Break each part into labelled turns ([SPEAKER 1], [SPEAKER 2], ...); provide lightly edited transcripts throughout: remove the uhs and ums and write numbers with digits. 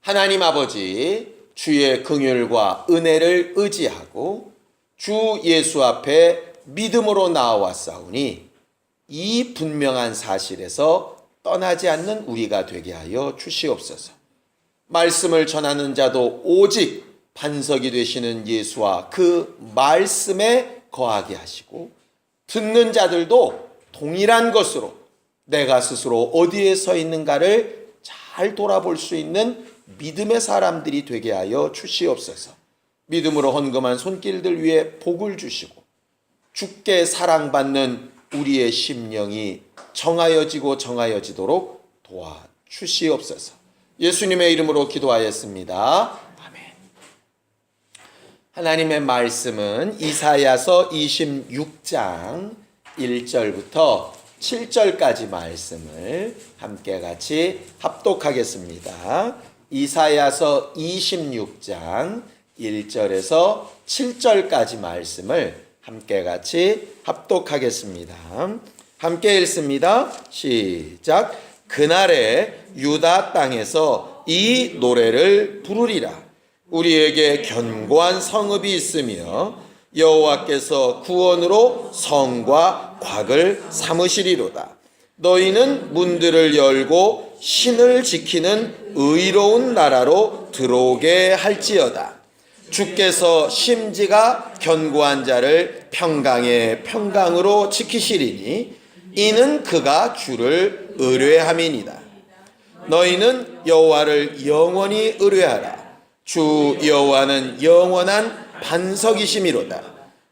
[SPEAKER 1] 하나님 아버지, 주의 긍휼과 은혜를 의지하고 주 예수 앞에 믿음으로 나아왔사오니 이 분명한 사실에서 떠나지 않는 우리가 되게 하여 주시옵소서. 말씀을 전하는 자도 오직 반석이 되시는 예수와 그 말씀에 거하게 하시고, 듣는 자들도 동일한 것으로 내가 스스로 어디에 서 있는가를 잘 돌아볼 수 있는 믿음의 사람들이 되게 하여 주시옵소서. 믿음으로 헌금한 손길들 위에 복을 주시고 주께 사랑받는 우리의 심령이 정하여지도록 도와주시옵소서. 예수님의 이름으로 기도하였습니다. 아멘. 하나님의 말씀은 이사야서 26장 1절부터 7절까지 말씀을 함께 같이 합독하겠습니다. 이사야서 26장 1절에서 7절까지 말씀을 함께 같이 합독하겠습니다. 함께 읽습니다. 시작. 그날에 유다 땅에서 이 노래를 부르리라. 우리에게 견고한 성읍이 있으며 여호와께서 구원으로 성과 곽을 삼으시리로다. 너희는 문들을 열고 신을 지키는 의로운 나라로 들어오게 할지어다. 주께서 심지가 견고한 자를 평강의 평강으로 지키시리니 이는 그가 주를 의뢰함이니이다. 너희는 여호와를 영원히 의뢰하라. 주 여호와는 영원한 반석이심이로다.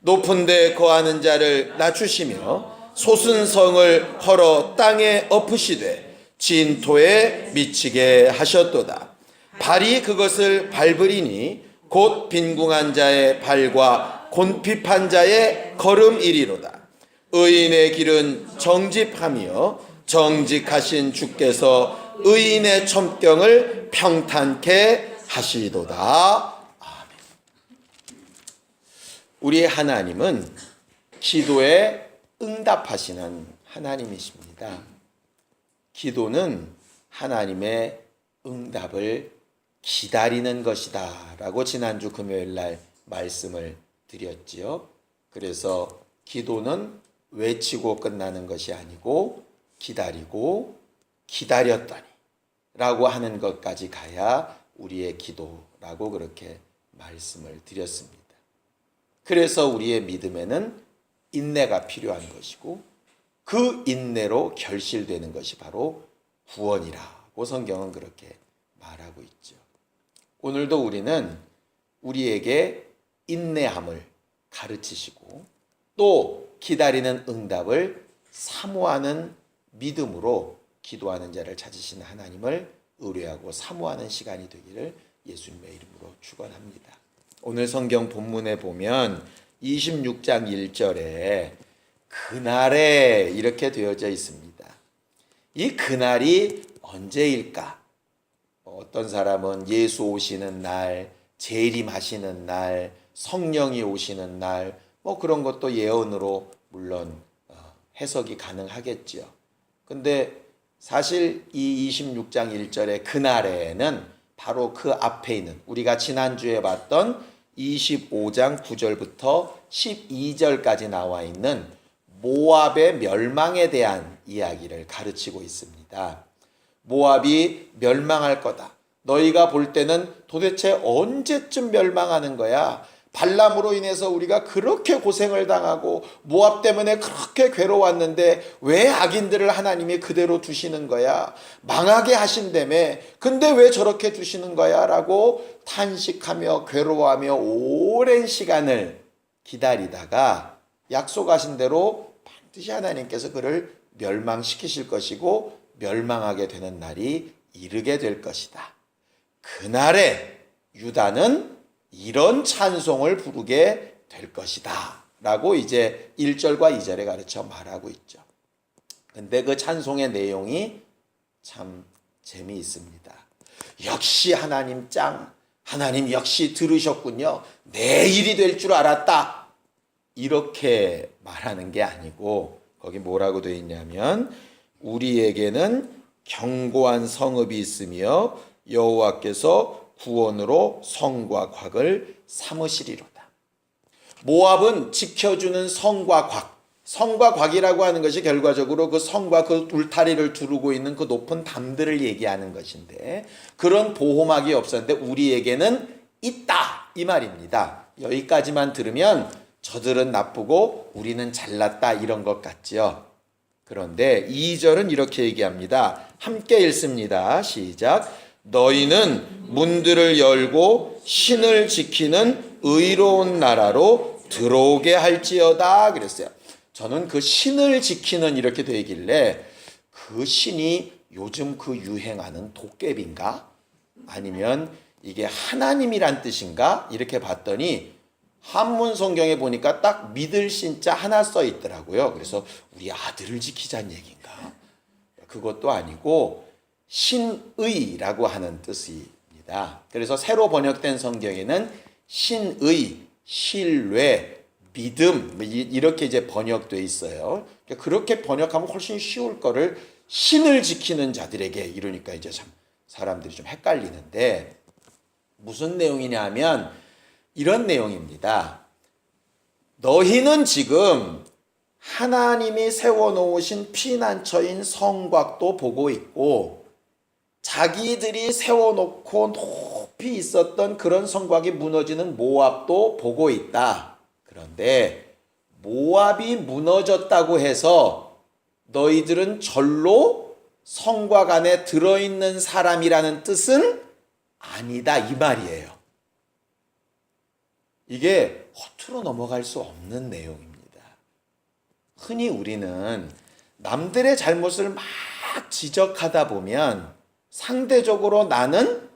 [SPEAKER 1] 높은 데 거하는 자를 낮추시며 솟은 성을 헐어 땅에 엎으시되 진토에 미치게 하셨도다. 발이 그것을 밟으리니 곧 빈궁한 자의 발과 곤핍한 자의 걸음이리로다. 의인의 길은 정직하며 정직하신 주께서 의인의 첨경을 평탄케 하시도다. 아멘. 우리 하나님은 기도에 응답하시는 하나님이십니다. 기도는 하나님의 응답을 기다리는 것이다 라고 지난주 금요일 날 말씀을 드렸지요. 그래서 기도는 외치고 끝나는 것이 아니고 기다리고 기다렸더니 라고 하는 것까지 가야 우리의 기도라고 그렇게 말씀을 드렸습니다. 그래서 우리의 믿음에는 인내가 필요한 것이고 그 인내로 결실되는 것이 바로 구원이라고 성경은 그렇게 말하고 있죠. 오늘도 우리는 우리에게 인내함을 가르치시고 또 기다리는 응답을 사모하는 믿음으로 기도하는 자를 찾으시는 하나님을 의뢰하고 사모하는 시간이 되기를 예수님의 이름으로 축원합니다. 오늘 성경 본문에 보면 26장 1절에 그날에 이렇게 되어져 있습니다. 이 그날이 언제일까? 어떤 사람은 예수 오시는 날, 재림하시는 날, 성령이 오시는 날, 그런 것도 예언으로 물론 해석이 가능하겠죠. 근데 사실 이 26장 1절의 그날에는 바로 그 앞에 있는 우리가 지난주에 봤던 25장 9절부터 12절까지 나와 있는 모압의 멸망에 대한 이야기를 가르치고 있습니다. 모압이 멸망할 거다. 너희가 볼 때는 도대체 언제쯤 멸망하는 거야? 발람으로 인해서 우리가 그렇게 고생을 당하고 모압 때문에 그렇게 괴로웠는데 왜 악인들을 하나님이 그대로 두시는 거야? 망하게 하신다며. 근데 왜 저렇게 두시는 거야? 라고 탄식하며 괴로워하며 오랜 시간을 기다리다가 약속하신 대로 반드시 하나님께서 그를 멸망시키실 것이고 멸망하게 되는 날이 이르게 될 것이다. 그날에 유다는 이런 찬송을 부르게 될 것이다 라고 이제 1절과 2절에 가르쳐 말하고 있죠. 근데 그 찬송의 내용이 참 재미있습니다. 역시 하나님 짱, 하나님 역시 들으셨군요, 내일이 될 줄 알았다, 이렇게 말하는 게 아니고 거기 뭐라고 되어 있냐면 우리에게는 견고한 성읍이 있으며 여호와께서 구원으로 성과 곽을 삼으시리로다. 모압은 지켜주는 성과 곽, 성과 곽이라고 하는 것이 결과적으로 그 성과 그 울타리를 두르고 있는 그 높은 담들을 얘기하는 것인데, 그런 보호막이 없었는데 우리에게는 있다 이 말입니다. 여기까지만 들으면 저들은 나쁘고 우리는 잘났다 이런 것 같지요. 그런데 2절은 이렇게 얘기합니다. 함께 읽습니다. 시작. 너희는 문들을 열고 신을 지키는 의로운 나라로 들어오게 할지어다 그랬어요. 저는 그 신을 지키는 이렇게 되길래 그 신이 요즘 그 유행하는 도깨비인가? 아니면 이게 하나님이란 뜻인가? 이렇게 봤더니 한문 성경에 보니까 딱 믿을 신자 하나 써 있더라고요. 그래서 우리 아들을 지키자는 얘기인가? 그것도 아니고 신의라고 하는 뜻입니다. 그래서 새로 번역된 성경에는 신의, 신뢰, 믿음 이렇게 이제 번역돼 있어요. 그렇게 번역하면 훨씬 쉬울 거를 신을 지키는 자들에게 이러니까 이제 참 사람들이 좀 헷갈리는데, 무슨 내용이냐 하면 이런 내용입니다. 너희는 지금 하나님이 세워놓으신 피난처인 성곽도 보고 있고, 자기들이 세워놓고 높이 있었던 그런 성곽이 무너지는 모압도 보고 있다. 그런데 모압이 무너졌다고 해서 너희들은 절로 성곽 안에 들어있는 사람이라는 뜻은 아니다 이 말이에요. 이게 허투루 넘어갈 수 없는 내용입니다. 흔히 우리는 남들의 잘못을 막 지적하다 보면 상대적으로 나는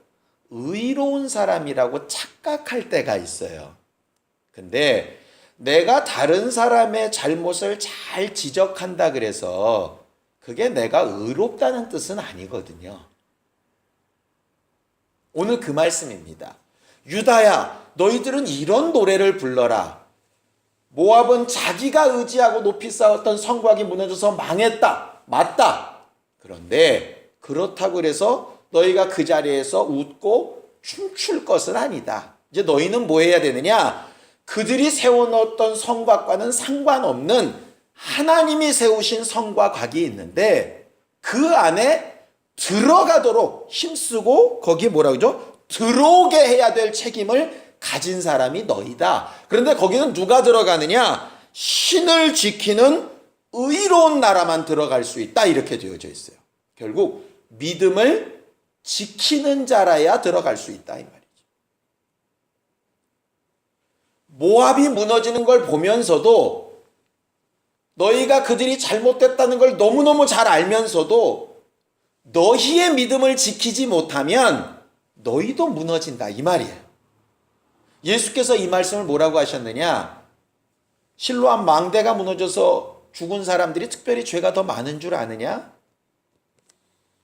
[SPEAKER 1] 의로운 사람이라고 착각할 때가 있어요. 근데 내가 다른 사람의 잘못을 잘 지적한다 그래서 그게 내가 의롭다는 뜻은 아니거든요. 오늘 그 말씀입니다. 유다야, 너희들은 이런 노래를 불러라. 모압은 자기가 의지하고 높이 쌓았던 성곽이 무너져서 망했다. 맞다. 그런데 그렇다고 해서 너희가 그 자리에서 웃고 춤출 것은 아니다. 이제 너희는 뭐 해야 되느냐? 그들이 세워놓았던 성곽과는 상관없는 하나님이 세우신 성과 곽이 있는데 그 안에 들어가도록 힘쓰고 거기에 뭐라고 그러죠? 들어오게 해야 될 책임을 가진 사람이 너희다. 그런데 거기는 누가 들어가느냐? 신을 지키는 의로운 나라만 들어갈 수 있다. 이렇게 되어져 있어요. 결국 믿음을 지키는 자라야 들어갈 수 있다 이 말이죠. 모압이 무너지는 걸 보면서도 너희가 그들이 잘못됐다는 걸 너무너무 잘 알면서도 너희의 믿음을 지키지 못하면 너희도 무너진다 이 말이에요. 예수께서 이 말씀을 뭐라고 하셨느냐? 실로암 망대가 무너져서 죽은 사람들이 특별히 죄가 더 많은 줄 아느냐?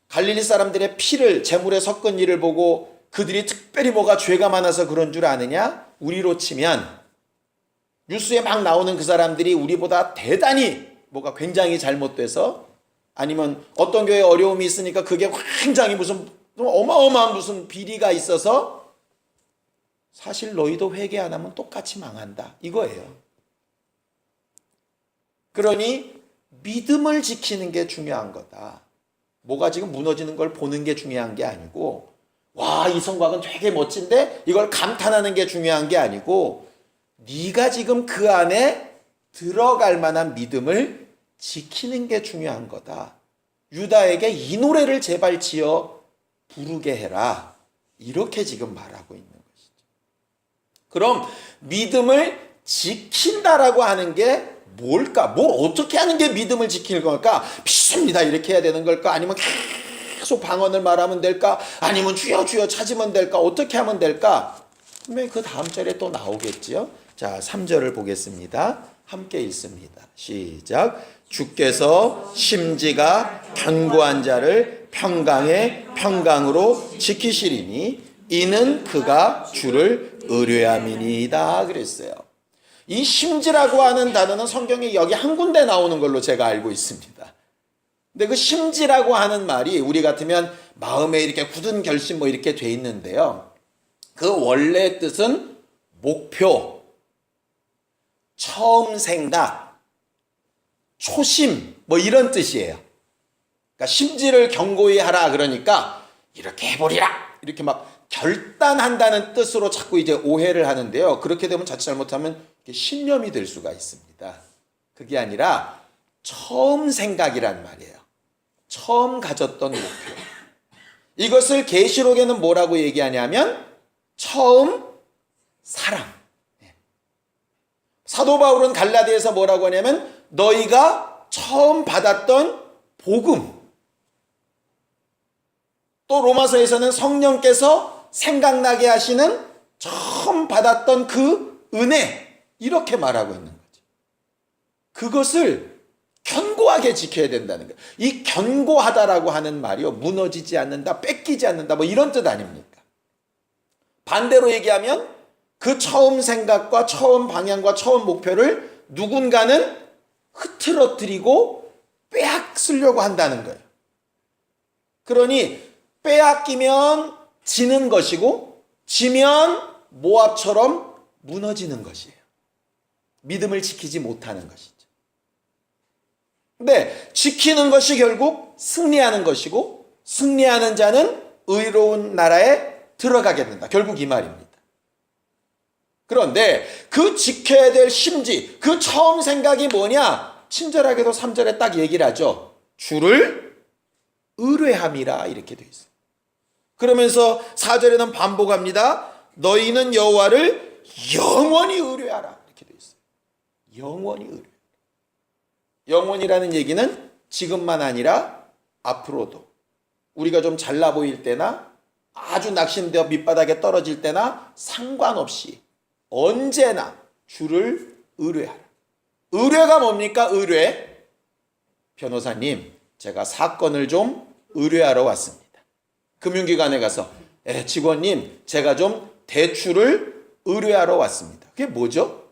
[SPEAKER 1] 갈릴리 사람들의 피를 제물에 섞은 일을 보고 그들이 특별히 뭐가 죄가 많아서 그런 줄 아느냐? 우리로 치면 뉴스에 막 나오는 그 사람들이 우리보다 대단히 뭐가 굉장히 잘못돼서, 아니면 어떤 교회에 어려움이 있으니까 그게 굉장히 무슨 어마어마한 무슨 비리가 있어서 사실 너희도 회개 안 하면 똑같이 망한다 이거예요. 그러니 믿음을 지키는 게 중요한 거다. 뭐가 지금 무너지는 걸 보는 게 중요한 게 아니고, 와, 이 성곽은 되게 멋진데 이걸 감탄하는 게 중요한 게 아니고, 네가 지금 그 안에 들어갈 만한 믿음을 지키는 게 중요한 거다. 유다에게 이 노래를 제발 지어 부르게 해라. 이렇게 지금 말하고 있는 것이죠. 그럼 믿음을 지킨다라고 하는 게 뭘까? 뭘 어떻게 하는 게 믿음을 지키는 걸까? 믿습니다 이렇게 해야 되는 걸까? 아니면 계속 방언을 말하면 될까? 아니면 주여 주여 찾으면 될까? 어떻게 하면 될까? 분명히 그 다음 절에 또 나오겠지요. 자, 3절을 보겠습니다. 함께 읽습니다. 시작. 주께서 심지가 견고한 자를 평강의 평강으로 지키시리니 이는 그가 주를 의뢰함이니이다 그랬어요. 이 심지라고 하는 단어는 성경에 여기 한 군데 나오는 걸로 제가 알고 있습니다. 근데 그 심지라고 하는 말이 우리 같으면 마음에 이렇게 굳은 결심 뭐 이렇게 돼 있는데요. 그 원래 뜻은 목표, 처음 생각, 초심 뭐 이런 뜻이에요. 그러니까 심지를 견고히 하라 그러니까 이렇게 해보리라 이렇게 막 결단한다는 뜻으로 자꾸 이제 오해를 하는데요. 그렇게 되면 자칫 잘못하면 신념이 될 수가 있습니다. 그게 아니라 처음 생각이란 말이에요. 처음 가졌던 목표. 이것을 계시록에는 뭐라고 얘기하냐면 처음 사랑. 사도 바울은 갈라디아에서 뭐라고 하냐면 너희가 처음 받았던 복음. 또 로마서에서는 성령께서 생각나게 하시는 처음 받았던 그 은혜. 이렇게 말하고 있는 거죠. 그것을 견고하게 지켜야 된다는 거예요. 이 견고하다라고 하는 말이요. 무너지지 않는다, 뺏기지 않는다 뭐 이런 뜻 아닙니까? 반대로 얘기하면 그 처음 생각과 처음 방향과 처음 목표를 누군가는 흐트러뜨리고 빼앗으려고 한다는 거예요. 그러니 빼앗기면 지는 것이고 지면 모압처럼 무너지는 것이에요. 믿음을 지키지 못하는 것이죠. 근데 지키는 것이 결국 승리하는 것이고 승리하는 자는 의로운 나라에 들어가게 된다. 결국 이 말입니다. 그런데 그 지켜야 될 심지, 그 처음 생각이 뭐냐? 친절하게도 3절에 딱 얘기를 하죠. 주를 의뢰함이라 이렇게 되어 있어요. 그러면서 4절에는 반복합니다. 너희는 여호와를 영원히 의뢰하라 이렇게 되어 있어요. 영원히 의뢰. 영원이라는 얘기는 지금만 아니라 앞으로도 우리가 좀 잘나 보일 때나 아주 낙심되어 밑바닥에 떨어질 때나 상관없이 언제나 주를 의뢰하라. 의뢰가 뭡니까? 의뢰. 변호사님, 제가 사건을 좀 의뢰하러 왔습니다. 금융기관에 가서 직원님, 제가 좀 대출을 의뢰하러 왔습니다. 그게 뭐죠?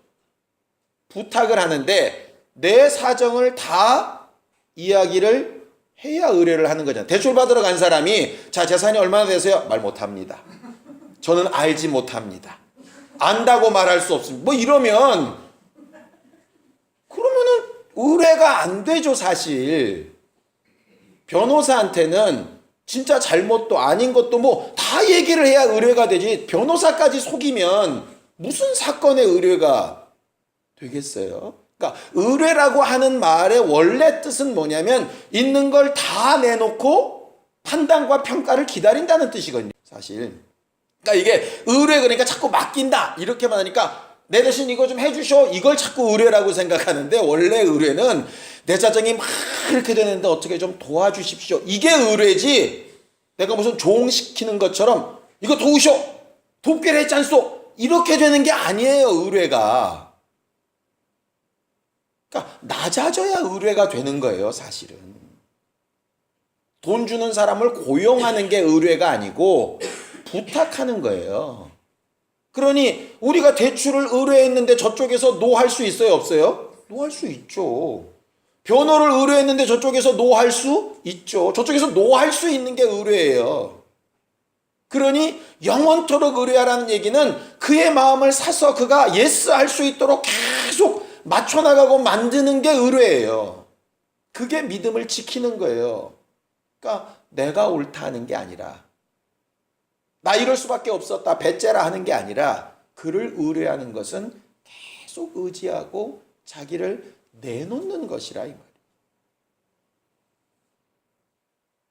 [SPEAKER 1] 부탁을 하는데 내 사정을 다 이야기를 해야 의뢰를 하는 거잖아요. 대출 받으러 간 사람이 자, 재산이 얼마나 되세요? 말 못합니다. 저는 알지 못합니다. 안다고 말할 수 없습니다. 뭐 이러면은 의뢰가 안 되죠, 사실. 변호사한테는 진짜 잘못도 아닌 것도 뭐 다 얘기를 해야 의뢰가 되지. 변호사까지 속이면 무슨 사건의 의뢰가 되겠어요? 그러니까 의뢰라고 하는 말의 원래 뜻은 뭐냐면 있는 걸 다 내놓고 판단과 평가를 기다린다는 뜻이거든요. 사실. 그러니까 이게 의뢰 그러니까 자꾸 맡긴다 이렇게만 하니까 내 대신 이거 좀 해주셔 이걸 자꾸 의뢰라고 생각하는데 원래 의뢰는 내 사정이 막 이렇게 되는데 어떻게 좀 도와주십시오. 이게 의뢰지 내가 무슨 종시키는 것처럼 이거 도우쇼 돕기를 했지 않소 이렇게 되는 게 아니에요. 의뢰가. 그러니까 낮아져야 의뢰가 되는 거예요. 사실은. 돈 주는 사람을 고용하는 게 의뢰가 아니고 부탁하는 거예요. 그러니 우리가 대출을 의뢰했는데 저쪽에서 노할 수 있어요? 없어요? 노할 수 있죠. 변호를 의뢰했는데 저쪽에서 노할 수 있죠. 저쪽에서 노할 수 있는 게 의뢰예요. 그러니 영원토록 의뢰하라는 얘기는 그의 마음을 사서 그가 예스 할 수 있도록 계속 맞춰나가고 만드는 게 의뢰예요. 그게 믿음을 지키는 거예요. 그러니까 내가 옳다 하는 게 아니라 나 이럴 수밖에 없었다 배째라 하는 게 아니라 그를 의뢰하는 것은 계속 의지하고 자기를 내놓는 것이라 이 말이에요.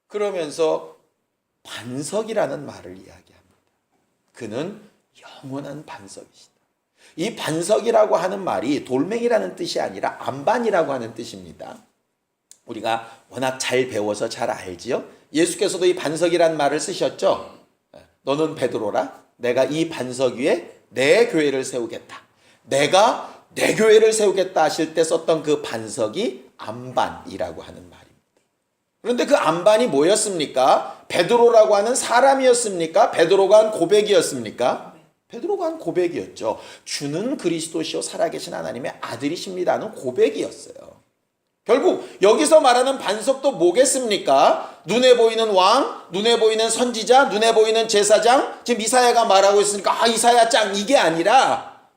[SPEAKER 1] 그러면서 반석이라는 말을 이야기합니다. 그는 영원한 반석이시다. 이 반석이라고 하는 말이 돌멩이라는 뜻이 아니라 안반이라고 하는 뜻입니다. 우리가 워낙 잘 배워서 잘 알지요. 예수께서도 이 반석이라는 말을 쓰셨죠. 너는 베드로라. 내가 이 반석 위에 내 교회를 세우겠다. 내가 내 교회를 세우겠다 하실 때 썼던 그 반석이 안반이라고 하는 말입니다. 그런데 그 안반이 뭐였습니까? 베드로라고 하는 사람이었습니까? 베드로가 한 고백이었습니까? 베드로가 한 고백이었죠. 주는 그리스도시요 살아계신 하나님의 아들이십니다는 고백이었어요. 결국 여기서 말하는 반석도 뭐겠습니까? 눈에 보이는 왕, 눈에 보이는 선지자, 눈에 보이는 제사장, 지금 이사야가 말하고 있으니까 이사야 짱 이게 아니라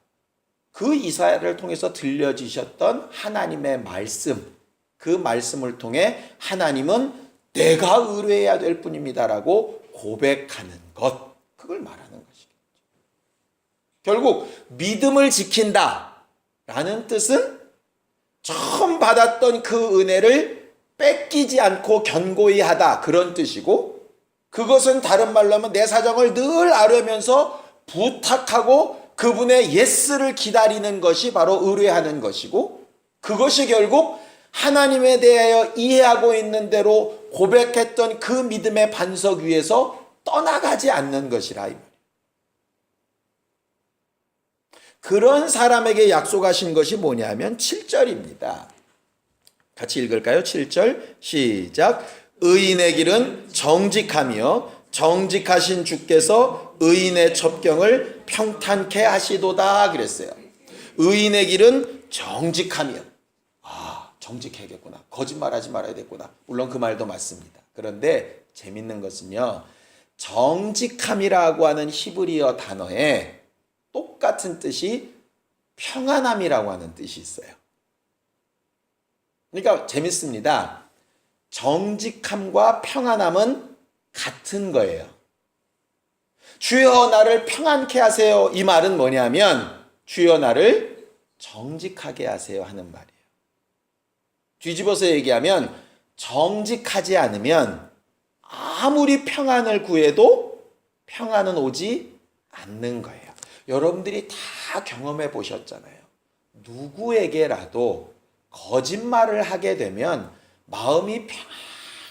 [SPEAKER 1] 그 이사야를 통해서 들려주셨던 하나님의 말씀, 그 말씀을 통해 하나님은 내가 의뢰해야 될 뿐입니다라고 고백하는 것, 그걸 말하는 것이겠죠. 결국 믿음을 지킨다라는 뜻은 처음 받았던 그 은혜를 뺏기지 않고 견고히 하다, 그런 뜻이고, 그것은 다른 말로 하면 내 사정을 늘 아뢰면서 부탁하고 그분의 예스를 기다리는 것이 바로 의뢰하는 것이고, 그것이 결국 하나님에 대하여 이해하고 있는 대로 고백했던 그 믿음의 반석 위에서 떠나가지 않는 것이라 이 말이에요. 그런 사람에게 약속하신 것이 뭐냐면 7절입니다. 같이 읽을까요? 7절 시작. 의인의 길은 정직하며 정직하신 주께서 의인의 첩경을 평탄케 하시도다 그랬어요. 의인의 길은 정직하며, 정직해야겠구나, 거짓말하지 말아야겠구나, 물론 그 말도 맞습니다. 그런데 재밌는 것은요, 정직함이라고 하는 히브리어 단어에 똑같은 뜻이 평안함이라고 하는 뜻이 있어요. 그러니까 재밌습니다. 정직함과 평안함은 같은 거예요. 주여 나를 평안케 하세요, 이 말은 뭐냐면 주여 나를 정직하게 하세요 하는 말이에요. 뒤집어서 얘기하면 정직하지 않으면 아무리 평안을 구해도 평안은 오지 않는 거예요. 여러분들이 다 경험해 보셨잖아요. 누구에게라도 거짓말을 하게 되면 마음이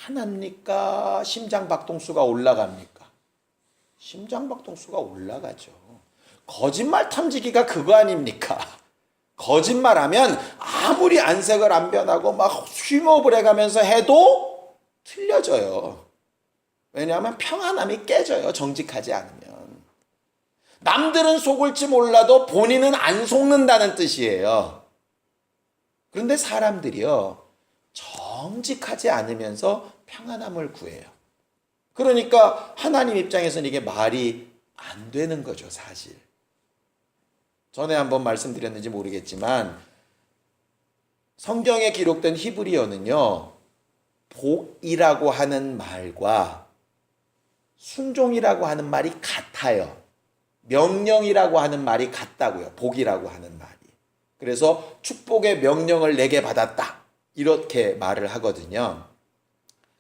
[SPEAKER 1] 편합니까? 심장박동수가 올라갑니까? 심장박동수가 올라가죠. 거짓말 탐지기가 그거 아닙니까? 거짓말하면 아무리 안색을 안 변하고 막 휘업을 해가면서 해도 틀려져요. 왜냐하면 평안함이 깨져요, 정직하지 않으면. 남들은 속을지 몰라도 본인은 안 속는다는 뜻이에요. 그런데 사람들이요, 정직하지 않으면서 평안함을 구해요. 그러니까 하나님 입장에서는 이게 말이 안 되는 거죠, 사실. 전에 한번 말씀드렸는지 모르겠지만 성경에 기록된 히브리어는요, 복이라고 하는 말과 순종이라고 하는 말이 같아요. 명령이라고 하는 말이 같다고요, 복이라고 하는 말이. 그래서 축복의 명령을 내게 받았다, 이렇게 말을 하거든요.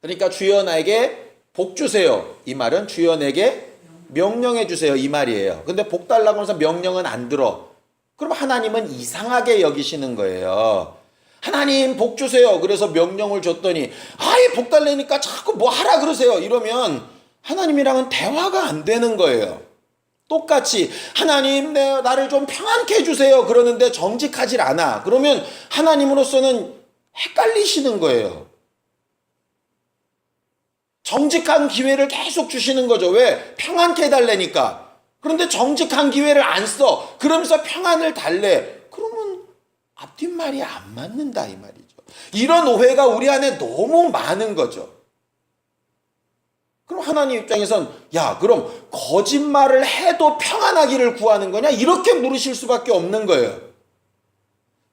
[SPEAKER 1] 그러니까 주여 나에게 복 주세요, 이 말은 주여 내게 명령해 주세요, 이 말이에요. 근데 복 달라고 해서 명령은 안 들어. 그럼 하나님은 이상하게 여기시는 거예요. 하나님 복 주세요, 그래서 명령을 줬더니 아이 복 달라니까 자꾸 뭐 하라 그러세요, 이러면 하나님이랑은 대화가 안 되는 거예요. 똑같이 하나님 나를 좀 평안케 해주세요 그러는데 정직하질 않아. 그러면 하나님으로서는 헷갈리시는 거예요. 정직한 기회를 계속 주시는 거죠. 왜? 평안케 해달라니까. 그런데 정직한 기회를 안 써. 그러면서 평안을 달래. 그러면 앞뒷말이 안 맞는다 이 말이죠. 이런 오해가 우리 안에 너무 많은 거죠. 그럼 하나님 입장에선 야, 그럼 거짓말을 해도 평안하기를 구하는 거냐? 이렇게 물으실 수밖에 없는 거예요.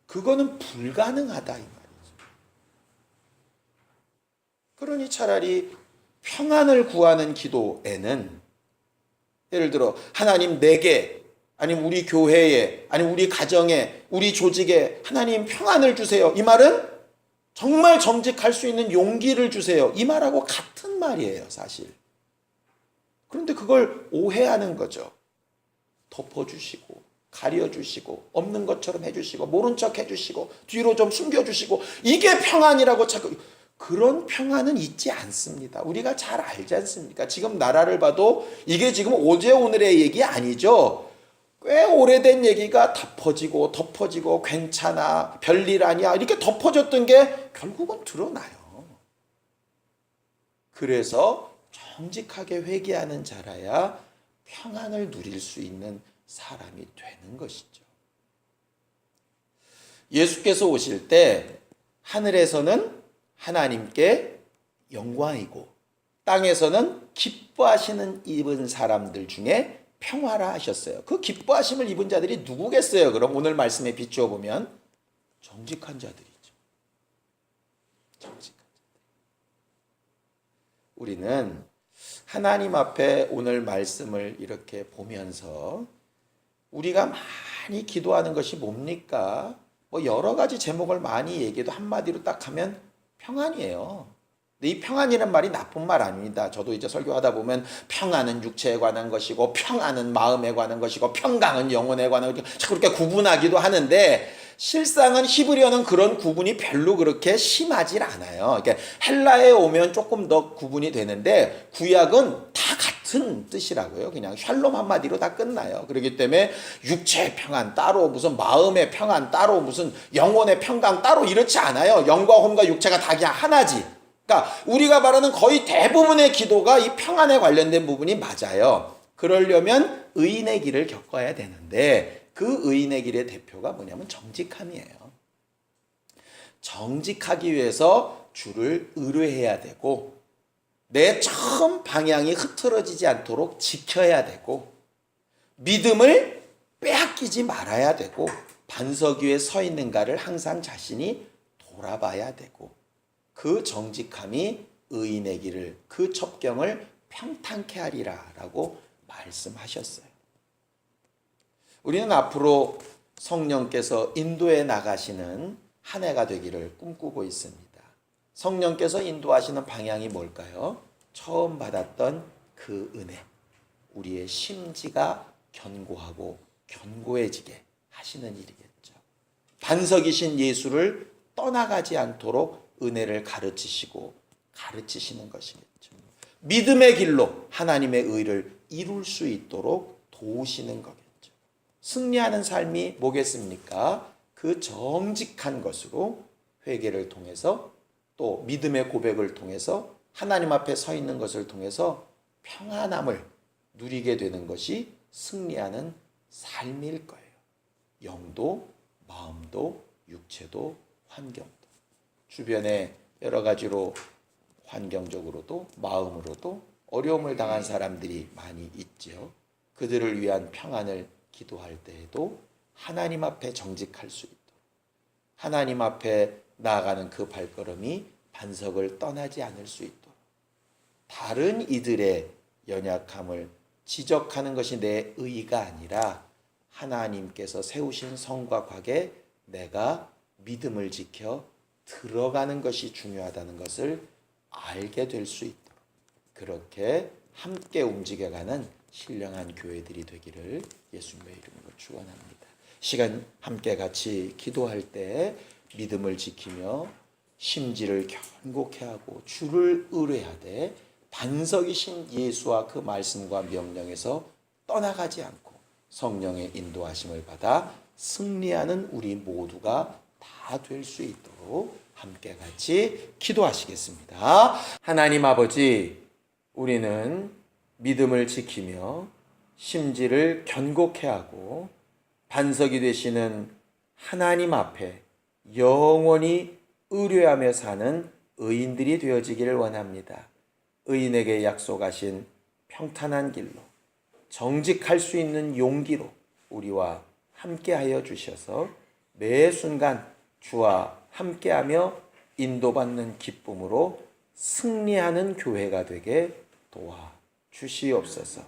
[SPEAKER 1] 그거는 불가능하다 이 말이죠. 그러니 차라리 평안을 구하는 기도에는 예를 들어 하나님 내게, 아니면 우리 교회에, 아니면 우리 가정에, 우리 조직에 하나님 평안을 주세요, 이 말은 정말 정직할 수 있는 용기를 주세요, 이 말하고 같은 말이에요 사실. 그런데 그걸 오해하는 거죠. 덮어주시고 가려주시고 없는 것처럼 해주시고 모른 척 해주시고 뒤로 좀 숨겨주시고 이게 평안이라고 자꾸. 그런 평안은 있지 않습니다. 우리가 잘 알지 않습니까? 지금 나라를 봐도 이게 지금 어제 오늘의 얘기 아니죠. 꽤 오래된 얘기가 덮어지고 괜찮아, 별일 아니야, 이렇게 덮어졌던 게 결국은 드러나요. 그래서 정직하게 회개하는 자라야 평안을 누릴 수 있는 사람이 되는 것이죠. 예수께서 오실 때 하늘에서는 하나님께 영광이고 땅에서는 기뻐하시는 입은 사람들 중에 평화라 하셨어요. 그 기뻐하심을 입은 자들이 누구겠어요? 그럼 오늘 말씀에 비추어 보면 정직한 자들이죠. 정직한 자들. 우리는 하나님 앞에 오늘 말씀을 이렇게 보면서 우리가 많이 기도하는 것이 뭡니까? 뭐 여러 가지 제목을 많이 얘기해도 한마디로 딱 하면 평안이에요. 근데 이 평안이라는 말이 나쁜 말 아닙니다. 저도 이제 설교하다 보면 평안은 육체에 관한 것이고 평안은 마음에 관한 것이고 평강은 영혼에 관한 것이고 자꾸 그렇게 구분하기도 하는데 실상은 히브리어는 그런 구분이 별로 그렇게 심하질 않아요. 그러니까 헬라에 오면 조금 더 구분이 되는데 구약은 다 같은 뜻이라고요. 그냥 샬롬 한마디로 다 끝나요. 그렇기 때문에 육체의 평안 따로 무슨 마음의 평안 따로 무슨 영혼의 평강 따로 이렇지 않아요. 영과 혼과 육체가 다 그냥 하나지. 그러니까 우리가 말하는 거의 대부분의 기도가 이 평안에 관련된 부분이 맞아요. 그러려면 의인의 길을 겪어야 되는데 그 의인의 길의 대표가 뭐냐면 정직함이에요. 정직하기 위해서 주를 의뢰해야 되고 내 처음 방향이 흐트러지지 않도록 지켜야 되고 믿음을 빼앗기지 말아야 되고 반석 위에 서 있는가를 항상 자신이 돌아봐야 되고 그 정직함이 의인의 길을 그 첩경을 평탄케 하리라 라고 말씀하셨어요. 우리는 앞으로 성령께서 인도해 나가시는 한 해가 되기를 꿈꾸고 있습니다. 성령께서 인도하시는 방향이 뭘까요? 처음 받았던 그 은혜, 우리의 심지가 견고하고 견고해지게 하시는 일이겠죠. 반석이신 예수를 떠나가지 않도록 은혜를 가르치시고 가르치시는 것이겠죠. 믿음의 길로 하나님의 의를 이룰 수 있도록 도우시는 거겠죠. 승리하는 삶이 뭐겠습니까? 그 정직한 것으로 회개를 통해서 또 믿음의 고백을 통해서 하나님 앞에 서 있는 것을 통해서 평안함을 누리게 되는 것이 승리하는 삶일 거예요. 영도, 마음도, 육체도, 환경도. 주변에 여러 가지로 환경적으로도 마음으로도 어려움을 당한 사람들이 많이 있죠. 그들을 위한 평안을 기도할 때에도 하나님 앞에 정직할 수 있도록 하나님 앞에 나아가는 그 발걸음이 반석을 떠나지 않을 수 있도록 다른 이들의 연약함을 지적하는 것이 내 의의가 아니라 하나님께서 세우신 성과 곽에 내가 믿음을 지켜 들어가는 것이 중요하다는 것을 알게 될 수 있도록 그렇게 함께 움직여가는 신령한 교회들이 되기를 예수님의 이름으로 축원합니다. 시간 함께 같이 기도할 때 믿음을 지키며 심지를 견고케 하고 주를 의뢰하되 반석이신 예수와 그 말씀과 명령에서 떠나가지 않고 성령의 인도하심을 받아 승리하는 우리 모두가 다 될 수 있도록 함께 같이 기도하시겠습니다. 하나님 아버지, 우리는 믿음을 지키며 심지를 견고케 하고 반석이 되시는 하나님 앞에 영원히 의뢰하며 사는 의인들이 되어지기를 원합니다. 의인에게 약속하신 평탄한 길로 정직할 수 있는 용기로 우리와 함께하여 주셔서 매 순간 주와 함께하며 인도받는 기쁨으로 승리하는 교회가 되게 도와 주시옵소서.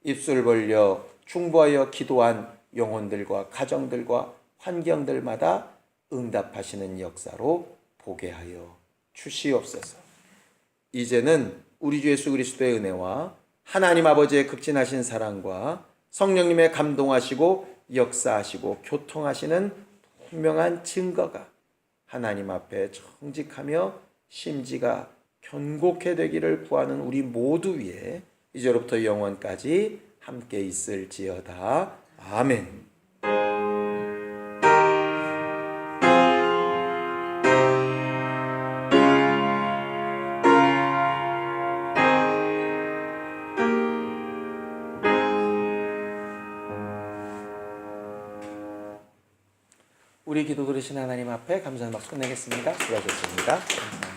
[SPEAKER 1] 입술 벌려 중보하여 기도한 영혼들과 가정들과 환경들마다 응답하시는 역사로 보게 하여 주시옵소서. 이제는 우리 주 예수 그리스도의 은혜와 하나님 아버지의 극진하신 사랑과 성령님의 감동하시고 역사하시고 교통하시는 분명한 증거가 하나님 앞에 정직하며 심지가 견고케 되기를 구하는 우리 모두 위에 이제로부터 영원까지 함께 있을지어다. 아멘.
[SPEAKER 2] 우리 기도 들으신 하나님 앞에 감사의 박수 내겠습니다.
[SPEAKER 1] 수고하셨습니다.